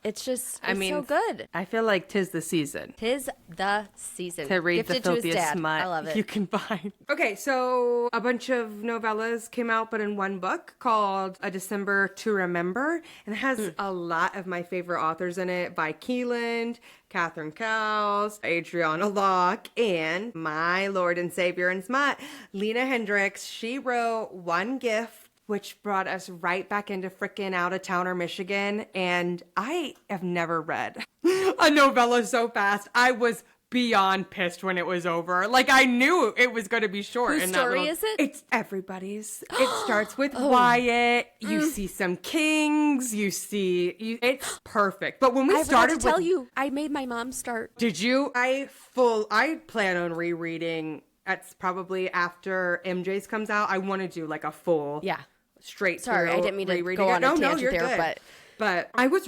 It's just, so good. I feel like 'tis the season. 'Tis the season. To read Gifted the filthiest smut I love it. you can find. Okay, so a bunch of novellas came out, but in one book called A December to Remember. And it has a lot of my favorite authors in it. Vi Keeland, Catherine Cowles, Adriana Locke, and my Lord and Savior in smut, Lena Hendricks. She wrote One Gift, which brought us right back into frickin' out-of-towner Michigan. And I have never read a novella so fast. I was beyond pissed when it was over. Like, I knew it was going to be short. Whose story is it? It's everybody's. It starts with Wyatt. You see some kings. It's perfect. But when we started tell you, I made my mom start. Did you? I plan on rereading. That's probably after MJ's comes out. I want to do like a full straight Sorry, through I didn't mean to rereading go on a tangent you're there, good. But I was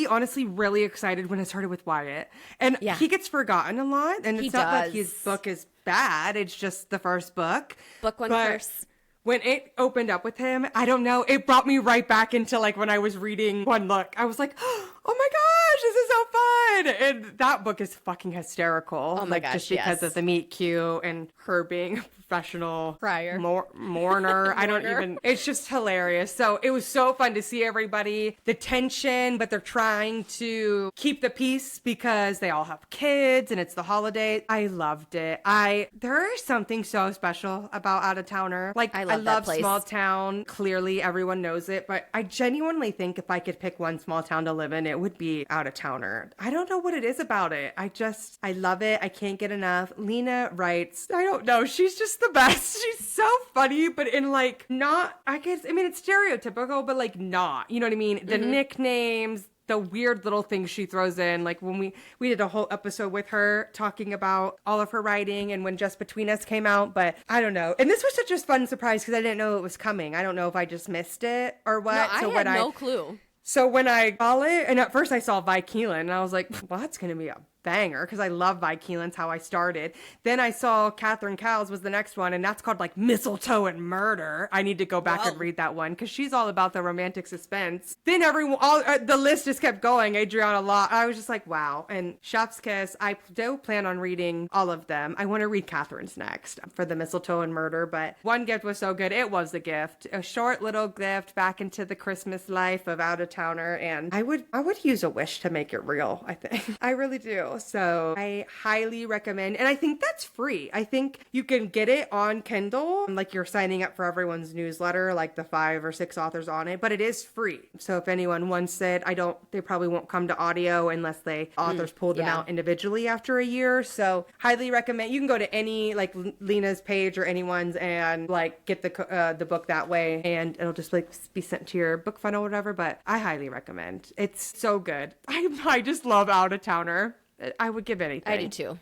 honestly really excited when I started with Wyatt. And he gets forgotten a lot. And it's not like his book is bad. It's just the first book. Book one first. When it opened up with him, I don't know, it brought me right back into like when I was reading One Look. I was like, oh oh my gosh, this is so fun. And that book is fucking hysterical. Oh my gosh, just because of the meet cute and her being a professional crier, mourner. I don't even, it's just hilarious. So it was so fun to see everybody, the tension, but they're trying to keep the peace because they all have kids and it's the holiday. I loved it. There is something so special about Out of Towner. Like, I love small town. Clearly everyone knows it, but I genuinely think if I could pick one small town to live in, it would be Out of Towner. I don't know what it is about it. I love it. I can't get enough. Lena writes, I don't know, she's just the best. She's so funny, but in like not, I guess, I mean, it's stereotypical, but like not, you know what I mean? The nicknames, the weird little things she throws in, like when we did a whole episode with her talking about all of her writing and when Just Between Us came out, but I don't know. And this was such a fun surprise because I didn't know it was coming. I don't know if I just missed it or what. No, I had no clue. So when I saw it, and at first I saw Vi Keelan, and I was like, well, that's going to be a banger, because I love Vi Keelan's how I started. Then I saw Catherine Cowles was the next one, and that's called like Mistletoe and Murder. I need to go back and read that one, because she's all about the romantic suspense. Then the list just kept going. Adriana Locke. I was just like, wow. And Chef's Kiss, I do plan on reading all of them. I want to read Catherine's next for the Mistletoe and Murder, but one gift was so good. It was a gift. A short little gift back into the Christmas life of Out of Towner, and I would use a wish to make it real, I think. I really do. So I highly recommend, and I think that's free. I think you can get it on Kindle, like you're signing up for everyone's newsletter, like the 5 or 6 authors on it, but it is free. So if anyone wants it, they probably won't come to audio unless authors pull them out individually after a year. So highly recommend. You can go to any, like Lena's page or anyone's, and like get the book that way, and it'll just like be sent to your book funnel or whatever. But I highly recommend. It's so good. I just love Out of Towner. I would give anything. I do too.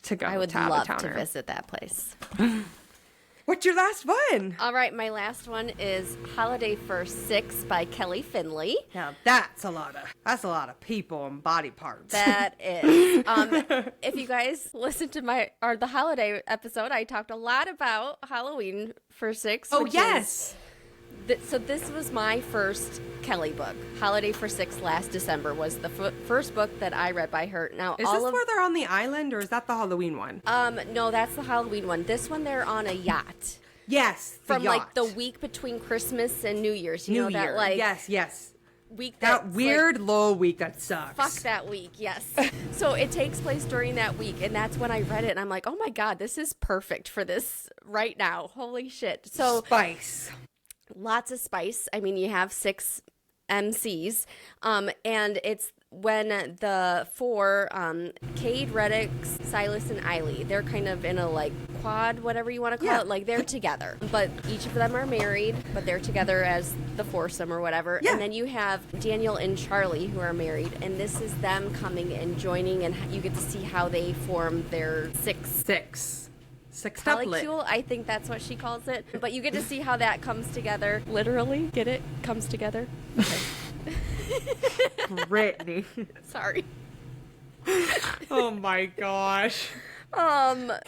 To go. I would love to visit that place. What's your last one? All right, my last one is Holiday for 6 by Kelly Finley. Now that's a lot of people and body parts. That is. If you guys listen to the holiday episode, I talked a lot about Halloween for 6. Oh yes. So this was my first Kelly book. Holiday for 6 last December was the first book that I read by her. Now, is this where they're on the island, or is that the Halloween one? No, that's the Halloween one. This one, they're on a yacht. Yes, from yacht. Like the week between Christmas and New Year's. You know that, like, yes. Week that weird like, low week that sucks. Fuck that week, yes. So it takes place during that week, and that's when I read it, and I'm like, oh my god, this is perfect for this right now. Holy shit! So spice. Lots of spice. I mean, you have 6 MCs, and it's when the 4, Cade, Reddix, Silas, and Eiley, they're kind of in a, like, quad, whatever you want to call it. Like, they're together. But each of them are married, but they're together as the foursome or whatever. Yeah. And then you have Daniel and Charlie, who are married, and this is them coming and joining, and you get to see how they form their six polycule, I think that's what she calls it. But you get to see how that comes together. Literally, get it? Comes together. Okay. Brittany. Sorry. Oh my gosh. Oh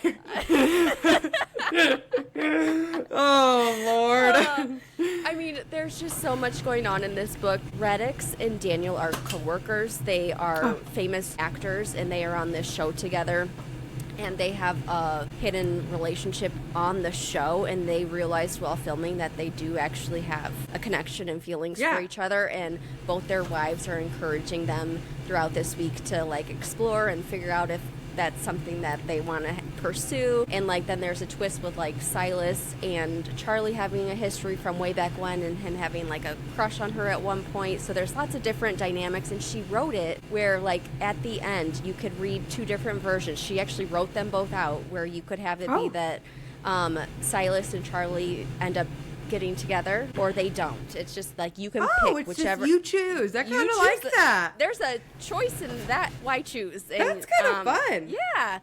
Lord. I mean, there's just so much going on in this book. Reddix and Daniel are co-workers. They are famous actors, and they are on this show together. And they have a hidden relationship on the show, and they realized while filming that they do actually have a connection and feelings for each other, and both their wives are encouraging them throughout this week to like explore and figure out if that's something that they want to pursue. And like then there's a twist with like Silas and Charlie having a history from way back when, and him having like a crush on her at one point. So there's lots of different dynamics, and she wrote it where like at the end you could read 2 different versions. She actually wrote them both out where you could have it be that Silas and Charlie end up getting together or they don't. It's just like you can pick whichever you choose. I kind of like that. There's a choice in that. Why choose? And, that's kind of fun. Yeah.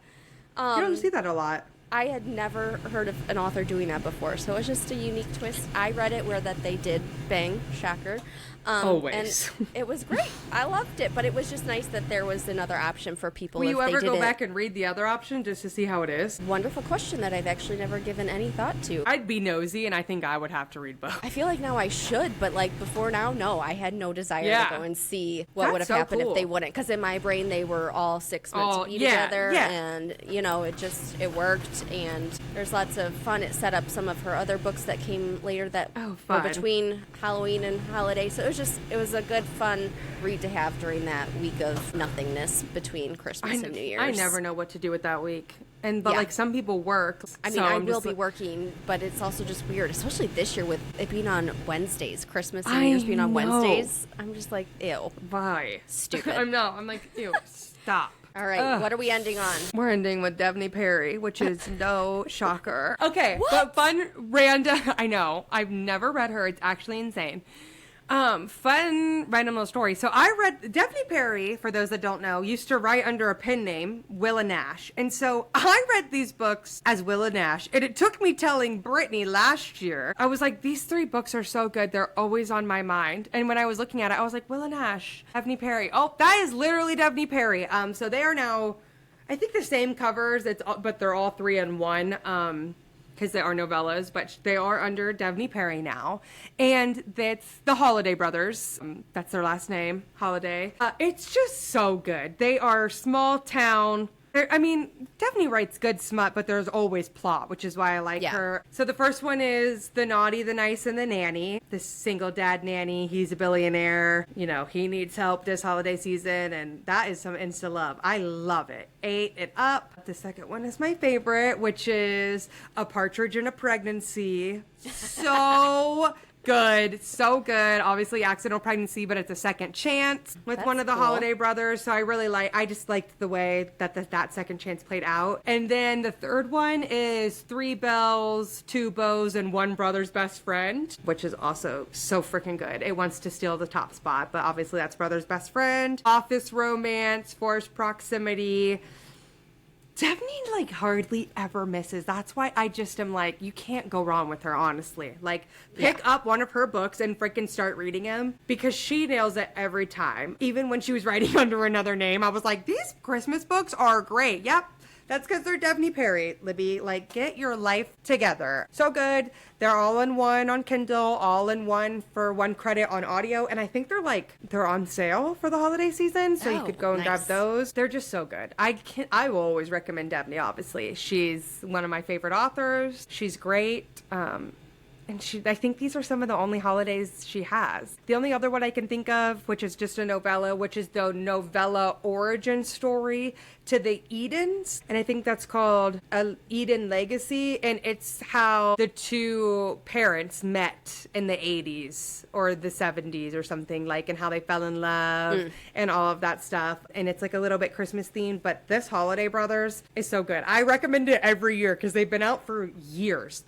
You don't see that a lot. I had never heard of an author doing that before, so it was just a unique twist. I read it where that they did bang, shocker. Always. And it was great. I loved it, but it was just nice that there was another option for people. Will you ever go didn't. back and read the other option just to see how it is? Wonderful question that I've actually never given any thought to. I'd be nosy, and I think I would have to read both. I feel like now I should, but like before now, no. I had no desire to go and see what would have happened if they wouldn't. Because in my brain, they were all 6 months to be together, and you know, it worked. And there's lots of fun. It set up some of her other books that came later that were between Halloween and holiday. So it was a good, fun read to have during that week of nothingness between Christmas and New Year's. I never know what to do with that week. But like some people work. I mean, I will be working, but it's also just weird, especially this year with it being on Wednesdays, Christmas and New Year's being on Wednesdays. I'm just like, ew. Why? Stupid. I'm like, ew, stop. All right, what are we ending on? We're ending with Devney Perry, which is no shocker. Okay, but fun, random. I know. I've never read her. It's actually insane. Fun random little story. So I read Devney Perry, for those that don't know, used to write under a pen name, Willa Nash. And so I read these books as Willa Nash. And it took me telling Brittany last year. I was like, these 3 books are so good. They're always on my mind. And when I was looking at it, I was like, Willa Nash, Devney Perry. Oh, that is literally Devney Perry. So they are now, I think, the same covers, but they're all 3 in 1. Because they are novellas, but they are under Devney Perry now. And that's the Holiday Brothers. That's their last name, Holiday. It's just so good. They are small town. Devney writes good smut, but there's always plot, which is why I like her. So the first one is The Naughty, the Nice, and the Nanny. This single dad nanny, he's a billionaire. You know, he needs help this holiday season, and that is some insta love. I love it. Ate it up. The second one is my favorite, which is A Partridge in a Pregnancy. So good. So good. Obviously accidental pregnancy, but it's a second chance with one of the Holiday Brothers. So I just liked the way that second chance played out. And then the third one is 3 Bells, 2 Beaux, and 1 Brother's Best Friend, which is also so freaking good. It wants to steal the top spot, but obviously that's Brother's Best Friend. Office romance, forced proximity. Devney, like, hardly ever misses. That's why I just am like, you can't go wrong with her, honestly. Like, pick up one of her books and freaking start reading them, because she nails it every time. Even when she was writing under another name, I was like, these Christmas books are great. Yep. That's because they're Devney Perry, Libby. Like, get your life together. So good. They're all in one on Kindle, all in one for 1 credit on audio. And I think they're on sale for the holiday season. So you could go and grab those. They're just so good. I will always recommend Devney, obviously. She's one of my favorite authors. She's great. And I think these are some of the only holidays she has. The only other one I can think of, which is just a novella, which is the novella origin story to the Edens. And I think that's called Eden Legacy. And it's how the 2 parents met in the 80s or the 70s or something, like, and how they fell in love and all of that stuff. And it's like a little bit Christmas themed, but this Holiday Brothers is so good. I recommend it every year because they've been out for years.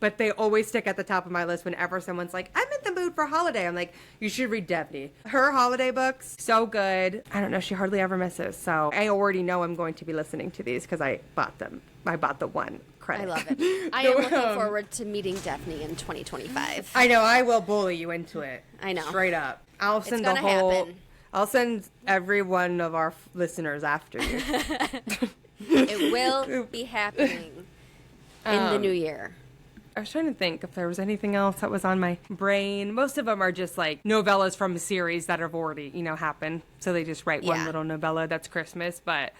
But they always stick at the top of my list whenever someone's like, I'm in the mood for holiday. I'm like, you should read Devney. Her holiday books, so good. I don't know, she hardly ever misses. So I already know I'm going to be listening to these because I bought them. I bought the 1 credit. I love it. I am looking forward to meeting Devney in 2025. I know, I will bully you into it. I know. Straight up. I'll send I'll send every one of our listeners after you. It will be happening in the new year. I was trying to think if there was anything else that was on my brain. Most of them are just like novellas from a series that have already, happened. So they just write one little novella that's Christmas. But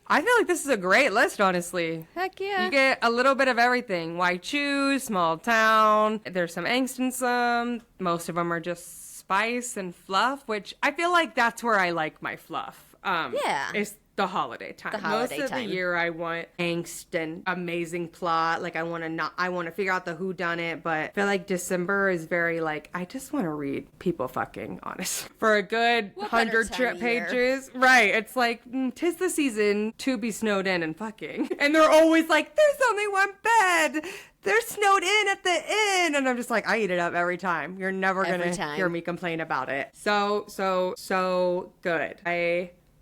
I feel like this is a great list, honestly. Heck yeah. You get a little bit of everything. Why choose? Small town. There's some angst in some. Most of them are just spice and fluff, which I feel like that's where I like my fluff. It's the holiday time. Most of the year I want angst and amazing plot. Like I want to figure out the whodunit, but I feel like December is very like, I just want to read people fucking, honest. For a good 100 pages. Right. It's like, 'tis the season to be snowed in and fucking. And they're always like, there's only 1 bed. They're snowed in at the inn. And I'm just like, I eat it up every time. You're never going to hear me complain about it. So good.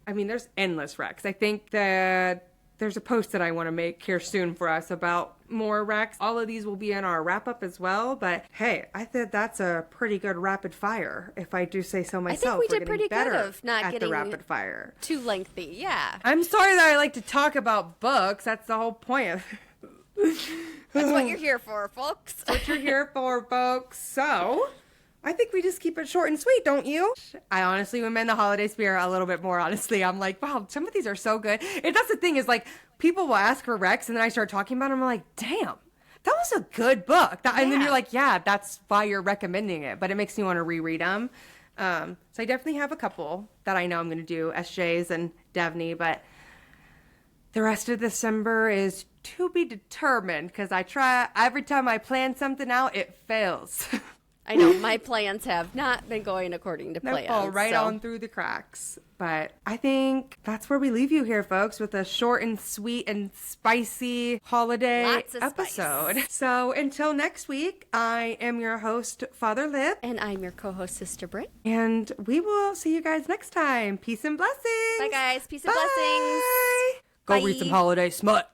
I mean, there's endless recs. I think that there's a post that I want to make here soon for us about more recs. All of these will be in our wrap-up as well, but hey, I think that's a pretty good rapid fire, if I do say so myself. I think we did pretty good of not getting the rapid fire. Too lengthy, yeah. I'm sorry that I like to talk about books. That's the whole point of That's what you're here for, folks. That's what you're here for, folks. So, I think we just keep it short and sweet, don't you? I honestly, when I'm in the holiday spirit a little bit more, honestly, I'm like, wow, some of these are so good. And that's the thing is, like, people will ask for recs, and then I start talking about them, I'm like, damn, that was a good book. And then you're like, yeah, that's why you're recommending it. But it makes me want to reread them. So I definitely have a couple that I know I'm going to do, SJ's and Devney, but the rest of December is to be determined, because I try, every time I plan something out, it fails. I know, my plans have not been going according to plan. They fall right on through the cracks. But I think that's where we leave you here, folks, with a short and sweet and spicy holiday episode. Spice. So until next week, I am your host, Father Lib. And I'm your co-host, Sister Britt. And we will see you guys next time. Peace and blessings. Bye, guys. Peace and blessings. Go read some holiday smut.